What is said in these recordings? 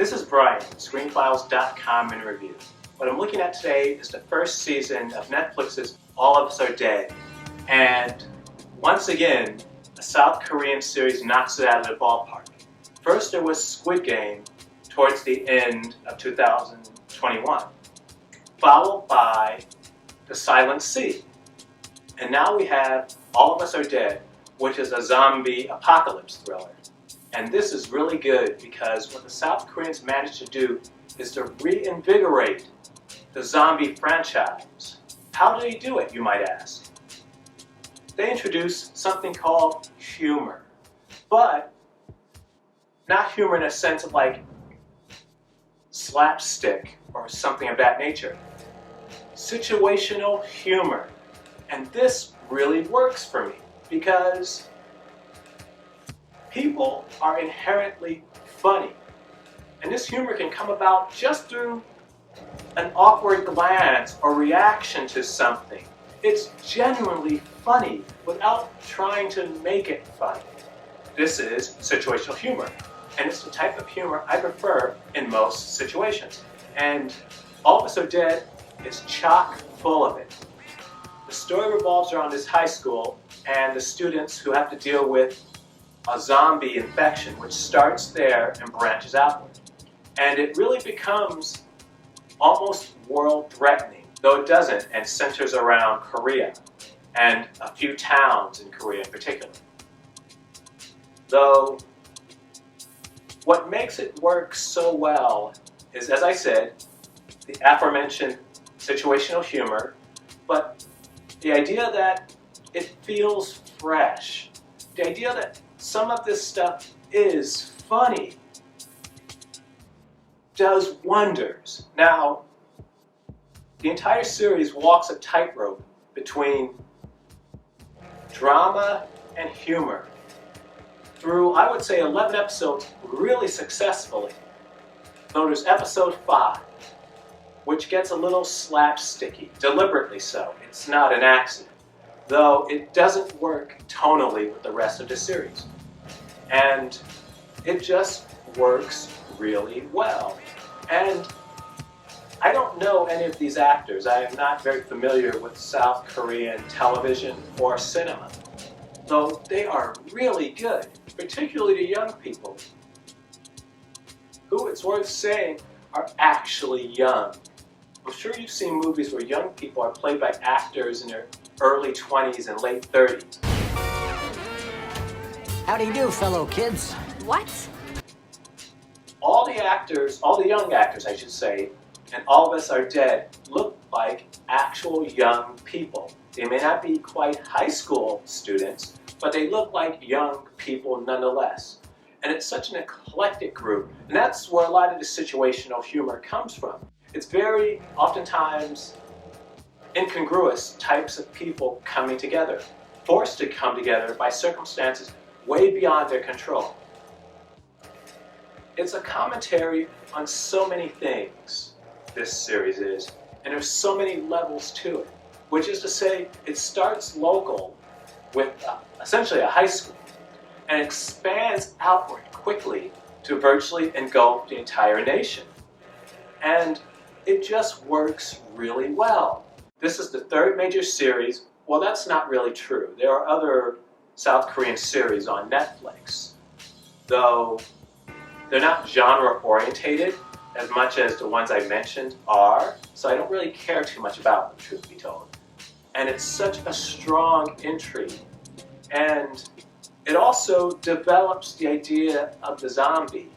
This is Brian, ScreenFiles.com in review. What I'm looking at today is the first season of Netflix's All of Us Are Dead. And once again, a South Korean series knocks it out of the ballpark. First there was Squid Game towards the end of 2021, followed by The Silent Sea. And now we have All of Us Are Dead, which is a zombie apocalypse thriller. And this is really good because what the South Koreans managed to do is to reinvigorate the zombie franchise. How do they do it, you might ask? They introduced something called humor. But not humor in a sense of like slapstick or something of that nature. Situational humor. And this really works for me because people are inherently funny. And this humor can come about just through an awkward glance or reaction to something. It's genuinely funny without trying to make it funny. This is situational humor. And it's the type of humor I prefer in most situations. And All of Us Are Dead is chock full of it. The story revolves around this high school and the students who have to deal with a zombie infection, which starts there and branches outward. And it really becomes almost world-threatening, though it doesn't, and centers around Korea and a few towns in Korea in particular. Though, what makes it work so well is, as I said, the aforementioned situational humor, but the idea that it feels fresh. The idea that some of this stuff is funny does wonders. Now, the entire series walks a tightrope between drama and humor through, I would say, 11 episodes really successfully. Though there's episode 5, which gets a little slapsticky, deliberately so. It's not an accident, though it doesn't work tonally with the rest of the series. And it just works really well. And I don't know any of these actors. I am not very familiar with South Korean television or cinema, though they are really good, particularly the young people, who, it's worth saying, are actually young. I'm sure you've seen movies where young people are played by actors in their early 20s and late 30s. How do you do, fellow kids? What? All the young actors, I should say, and All of Us Are Dead look like actual young people. They may not be quite high school students, but they look like young people nonetheless. And it's such an eclectic group, and that's where a lot of the situational humor comes from. It's very, oftentimes, incongruous types of people coming together, forced to come together by circumstances way beyond their control. It's a commentary on so many things, this series is, and there's so many levels to it, which is to say, it starts local with essentially a high school and expands outward quickly to virtually engulf the entire nation. And it just works really well. This is the third major series. Well, that's not really true. There are other South Korean series on Netflix, though they're not genre-orientated as much as the ones I mentioned are, so I don't really care too much about them, truth be told. And it's such a strong intrigue. And it also develops the idea of the zombie.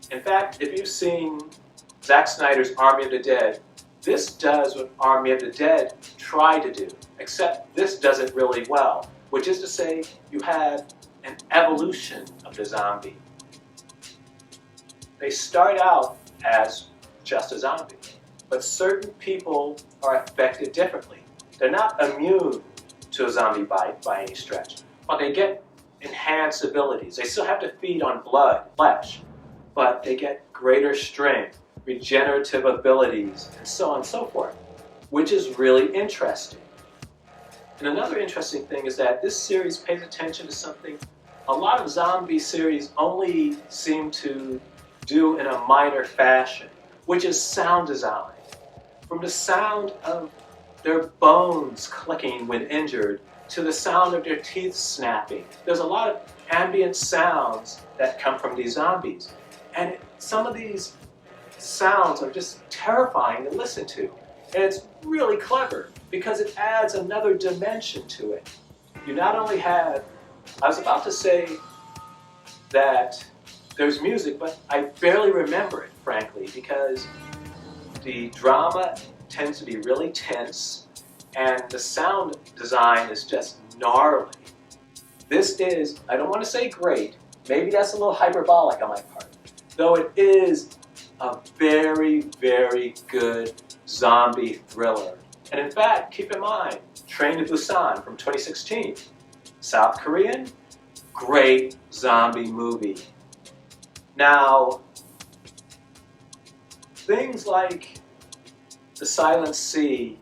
In fact, if you've seen Zack Snyder's Army of the Dead, this does what Army of the Dead tried to do, except this does it really well, which is to say you have an evolution of the zombie. They start out as just a zombie, but certain people are affected differently. They're not immune to a zombie bite by any stretch, but they get enhanced abilities. They still have to feed on blood, flesh, but they get greater strength, regenerative abilities, and so on and so forth, which is really interesting. And another interesting thing is that this series pays attention to something a lot of zombie series only seem to do in a minor fashion, which is sound design. From the sound of their bones clicking when injured to the sound of their teeth snapping. There's a lot of ambient sounds that come from these zombies. And some of these sounds are just terrifying to listen to. And it's really clever because it adds another dimension to it. You not only have, I was about to say that there's music, but I barely remember it, frankly, because the drama tends to be really tense and the sound design is just gnarly. This is, I don't want to say great, maybe that's a little hyperbolic on my part, though it is a very, very good zombie thriller. And in fact, keep in mind, Train to Busan from 2016, South Korean, great zombie movie. Now, things like The Silent Sea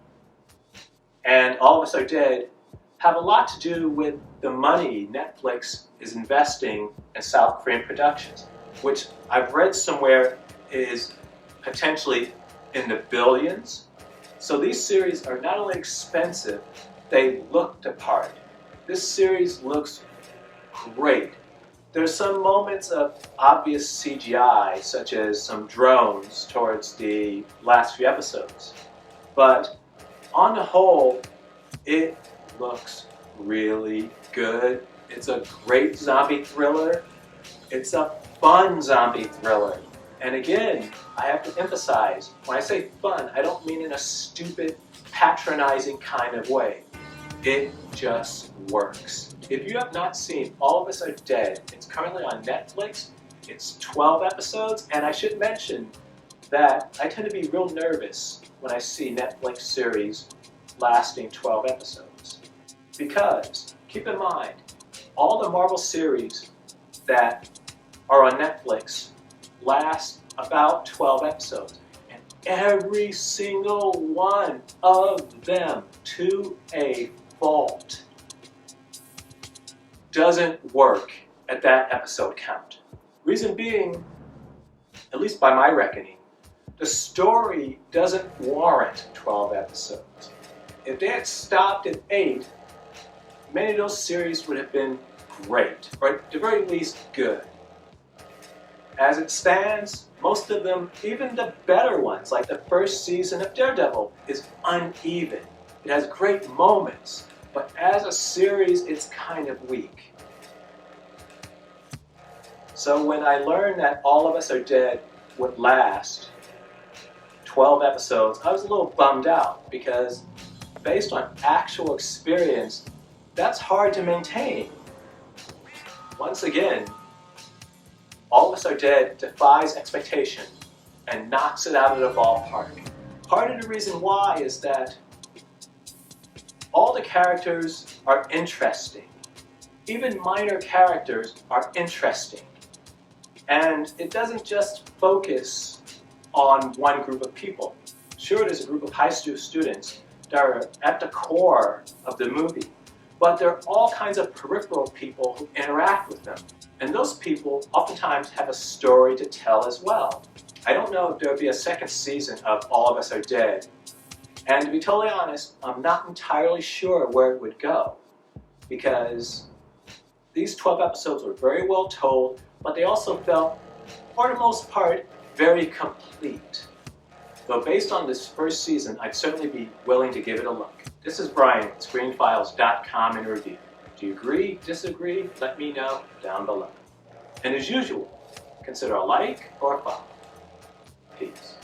and All of Us Are Dead have a lot to do with the money Netflix is investing in South Korean productions, which I've read somewhere is potentially in the billions. So these series are not only expensive, they look the part. This series looks great. There's some moments of obvious CGI, such as some drones towards the last few episodes. But on the whole, it looks really good. It's a great zombie thriller. It's a fun zombie thriller. And again, I have to emphasize, when I say fun, I don't mean in a stupid, patronizing kind of way. It just works. If you have not seen All of Us Are Dead, it's currently on Netflix. It's 12 episodes, and I should mention that I tend to be real nervous when I see Netflix series lasting 12 episodes. Because, keep in mind, all the Marvel series that are on Netflix last about 12 episodes. And every single one of them, to a fault, doesn't work at that episode count. Reason being, at least by my reckoning, the story doesn't warrant 12 episodes. If they had stopped at 8, many of those series would have been great, or at the very least good. As it stands, most of them, even the better ones, like the first season of Daredevil, is uneven. It has great moments, but as a series, it's kind of weak. So when I learned that All of Us Are Dead would last 12 episodes, I was a little bummed out because based on actual experience, that's hard to maintain. Once again, All of Us Are Dead defies expectation and knocks it out of the ballpark. Part of the reason why is that all the characters are interesting. Even minor characters are interesting. And it doesn't just focus on one group of people. Sure, there's a group of high school students that are at the core of the movie, but there are all kinds of peripheral people who interact with them. And those people oftentimes have a story to tell as well. I don't know if there'll be a second season of All of Us Are Dead. And to be totally honest, I'm not entirely sure where it would go, because these 12 episodes were very well told, but they also felt, for the most part, very complete. Though based on this first season, I'd certainly be willing to give it a look. This is Brian at ScreenFiles.com in review. Do you agree, disagree? Let me know down below. And as usual, consider a like or a follow. Peace.